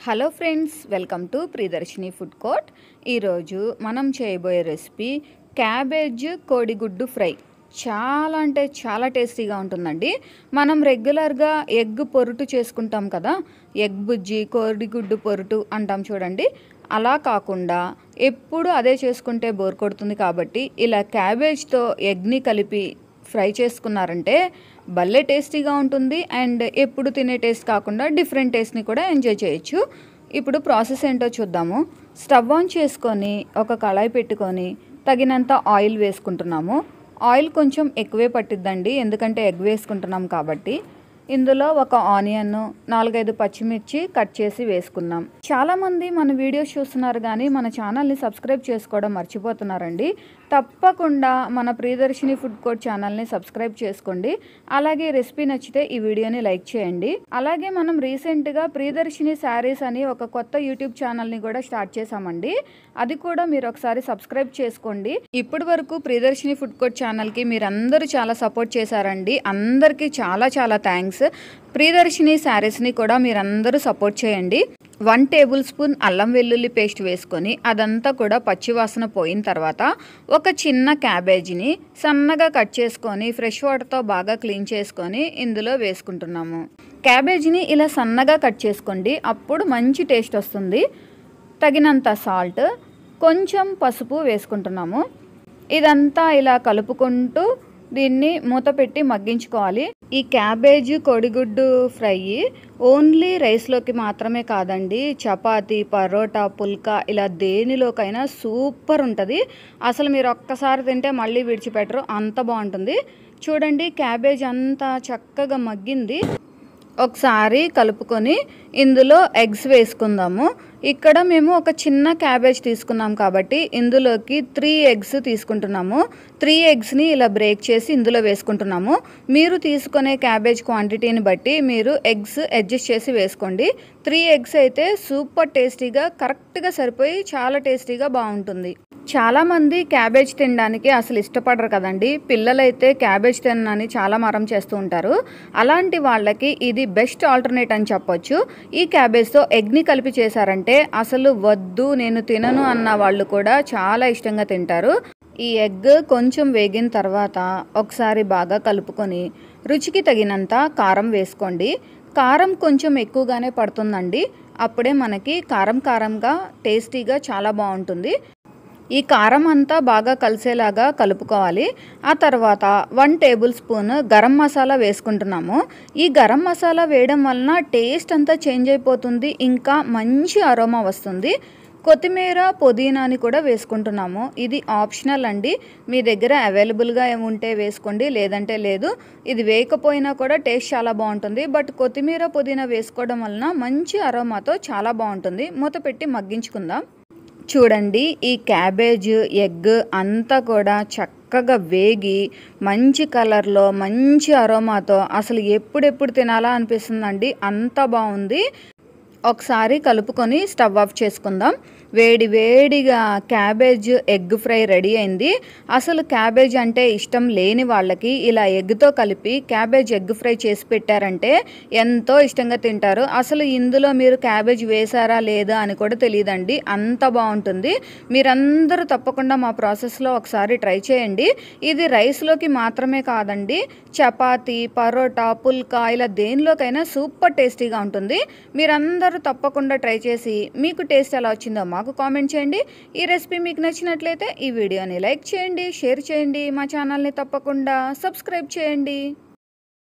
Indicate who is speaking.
Speaker 1: Hello friends, welcome to Priyadarshini food court. ఈరోజు మనం చేయబోయే రెసిపీ క్యాబేజ్ కోడిగుడ్డు ఫ్రై. చాలా అంటే చాలా టేస్టీగా ఉంటుందండి. మనం రెగ్యులర్గా ఎగ్ పొరుటు చేసుకుంటాం కదా, ఎగ్ బుజ్జి, కోడిగుడ్డు పొరుటు అంటాం చూడండి. అలా కాకుండా ఎప్పుడు అదే చేసుకుంటే బోర్ కొడుతుంది కాబట్టి ఇలా క్యాబేజ్తో ఎగ్ని కలిపి ఫ్రై చేసుకున్నారంటే భలే టేస్టీగా ఉంటుంది. అండ్ ఎప్పుడు తినే టేస్ట్ కాకుండా డిఫరెంట్ టేస్ట్ని కూడా ఎంజాయ్ చేయొచ్చు. ఇప్పుడు ప్రాసెస్ ఏంటో చూద్దాము. స్టవ్ ఆన్ చేసుకొని ఒక కళాయి పెట్టుకొని తగినంత ఆయిల్ వేసుకుంటున్నాము. ఆయిల్ కొంచెం ఎక్కువే పట్టిద్దండి, ఎందుకంటే ఎగ్ వేసుకుంటున్నాం కాబట్టి. ఇందులో ఒక ఆనియన్, 4-5 పచ్చిమిర్చి కట్ చేసి వేసుకుందాం. చాలామంది మన వీడియోస్ చూస్తున్నారు కానీ మన ఛానల్ని సబ్స్క్రైబ్ చేసుకోవడం మర్చిపోతున్నారండి. తప్పకుండా మన ప్రియదర్శిని ఫుడ్ కోర్ట్ ఛానల్ని సబ్స్క్రైబ్ చేసుకోండి. అలాగే రెసిపీ నచ్చితే ఈ వీడియోని లైక్ చేయండి. అలాగే మనం రీసెంట్గా ప్రియదర్శిని శారీస్ అని ఒక కొత్త యూట్యూబ్ ఛానల్ని కూడా స్టార్ట్ చేశామండి. అది కూడా మీరు ఒకసారి సబ్స్క్రైబ్ చేసుకోండి. ఇప్పటి వరకు ప్రియదర్శిని ఫుడ్ కోర్ట్ ఛానల్కి మీరందరూ చాలా సపోర్ట్ చేశారండి. అందరికీ చాలా చాలా థ్యాంక్స్. ప్రియదర్శిని శారీస్ని కూడా మీరందరూ సపోర్ట్ చేయండి. 1 టేబుల్ స్పూన్ అల్లం వెల్లుల్లి పేస్ట్ వేసుకొని అదంతా కూడా పచ్చివాసన పోయిన తర్వాత ఒక చిన్న క్యాబేజీని సన్నగా కట్ చేసుకొని ఫ్రెష్ వాటర్తో బాగా క్లీన్ చేసుకొని ఇందులో వేసుకుంటున్నాము. క్యాబేజీని ఇలా సన్నగా కట్ చేసుకోండి, అప్పుడు మంచి టేస్ట్ వస్తుంది. తగినంత సాల్ట్, కొంచెం పసుపు వేసుకుంటున్నాము. ఇదంతా ఇలా కలుపుకుంటూ దీన్ని మూత పెట్టి మగ్గించుకోవాలి. ఈ క్యాబేజ్ కోడిగుడ్డు ఫ్రై ఓన్లీ రైస్లోకి మాత్రమే కాదండి, చపాతీ, పరోటా, పుల్కా ఇలా దేనిలోకైనా సూపర్ ఉంటుంది. అసలు మీరు ఒక్కసారి తింటే మళ్ళీ విడిచిపెట్టరు, అంత బాగుంటుంది. చూడండి, క్యాబేజ్ అంతా చక్కగా మగ్గింది. ఒకసారి కలుపుకొని ఇందులో ఎగ్స్ వేసుకుందాము. ఇక్కడ మేము ఒక చిన్న క్యాబేజ్ తీసుకున్నాం కాబట్టి ఇందులోకి 3 ఎగ్స్ తీసుకుంటున్నాము. 3 ఎగ్స్ని ఇలా బ్రేక్ చేసి ఇందులో వేసుకుంటున్నాము. మీరు తీసుకునే క్యాబేజ్ క్వాంటిటీని బట్టి మీరు ఎగ్స్ అడ్జస్ట్ చేసి వేసుకోండి. 3 ఎగ్స్ అయితే సూపర్ టేస్టీగా కరెక్ట్గా సరిపోయి చాలా టేస్టీగా బాగుంటుంది. చాలామంది క్యాబేజ్ తినడానికి అసలు ఇష్టపడరు కదండి. పిల్లలైతే క్యాబేజ్ తినని చాలా మారం చేస్తూ ఉంటారు. అలాంటి వాళ్ళకి ఇది బెస్ట్ ఆల్టర్నేట్ అని చెప్పొచ్చు. ఈ క్యాబేజ్తో ఎగ్ని కలిపి చేశారంటే అసలు వద్దు నేను తినను అన్న వాళ్ళు కూడా చాలా ఇష్టంగా తింటారు. ఈ ఎగ్ కొంచెం వేగిన తర్వాత ఒకసారి బాగా కలుపుకొని రుచికి తగినంత కారం వేసుకోండి. కారం కొంచెం ఎక్కువగానే పడుతుందండి, అప్పుడే మనకి కారం కారంగా టేస్టీగా చాలా బాగుంటుంది. ఈ కారం అంతా బాగా కలిసేలాగా కలుపుకోవాలి. ఆ తర్వాత 1 టేబుల్ స్పూన్ గరం మసాలా వేసుకుంటున్నాము. ఈ గరం మసాలా వేయడం వలన టేస్ట్ అంతా చేంజ్ అయిపోతుంది, ఇంకా మంచి అరోమా వస్తుంది. కొత్తిమీర, పుదీనాని కూడా వేసుకుంటున్నాము. ఇది ఆప్షనల్ అండి, మీ దగ్గర అవైలబుల్గా ఉంటే వేసుకోండి, లేదంటే లేదు. ఇది వేయకపోయినా కూడా టేస్ట్ చాలా బాగుంటుంది. బట్ కొత్తిమీర, పుదీనా వేసుకోవడం వలన మంచి అరోమాతో చాలా బాగుంటుంది. మూత పెట్టి మగ్గించుకుందాం. చూడండి, ఈ క్యాబేజ్, ఎగ్ అంతా కూడా చక్కగా వేగి మంచి కలర్లో మంచి అరోమాతో అసలు ఎప్పుడెప్పుడు తినాలా అనిపిస్తుందండి, అంత బాగుంది. ఒకసారి కలుపుకొని స్టవ్ ఆఫ్ చేసుకుందాం. వేడి వేడిగా క్యాబేజ్ ఎగ్ ఫ్రై రెడీ అయింది. అసలు క్యాబేజ్ అంటే ఇష్టం లేని వాళ్ళకి ఇలా ఎగ్తో కలిపి క్యాబేజ్ ఎగ్ ఫ్రై చేసి పెట్టారంటే ఎంతో ఇష్టంగా తింటారు. అసలు ఇందులో మీరు క్యాబేజ్ వేసారా లేదా అని కూడా తెలియదండి, అంత బాగుంటుంది. మీరందరూ తప్పకుండా మా ప్రాసెస్లో ఒకసారి ట్రై చేయండి. ఇది రైస్లోకి మాత్రమే కాదండి, చపాతీ, పరోటా, పుల్కా ఇలా దేనిలోకైనా సూపర్ టేస్టీగా ఉంటుంది. మీరందరూ తప్పకుండా ట్రై చేసి మీకు టేస్ట్ ఎలా వచ్చిందో మాకు కామెంట్ చేయండి. ఈ రెసిపీ మీకు నచ్చినట్లయితే ఈ వీడియోని లైక్ చేయండి, షేర్ చేయండి, మా ఛానల్ని తప్పకుండా సబ్స్క్రైబ్ చేయండి.